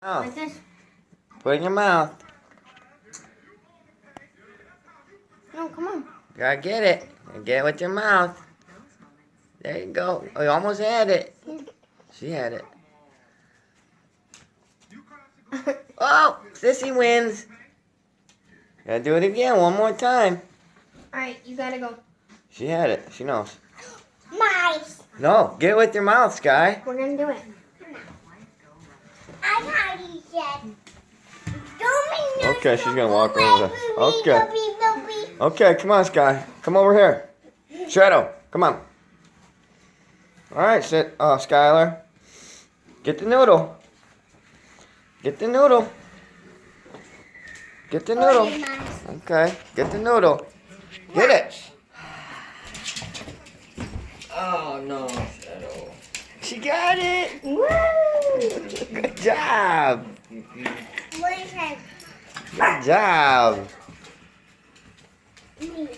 Like this. Put it in your mouth. No, come on. Gotta get it. Get it with your mouth. There you go. Oh, you almost had it. She had it. Oh, Sissy wins. Gotta do it again one more time. Alright, you gotta go. She had it. She knows. Nice. No, get it with your mouth, Sky. We're gonna do it. I already said. Okay, she's gonna walk over there. Okay. Okay, come on, Sky. Come over here. Shadow, come on. All right, sit, Skylar. Get the noodle. Get the noodle. Get the noodle. Okay, get the noodle. Get it. Oh no, Shadow. She got it. Woo! Good job. What is that? Good job. Me.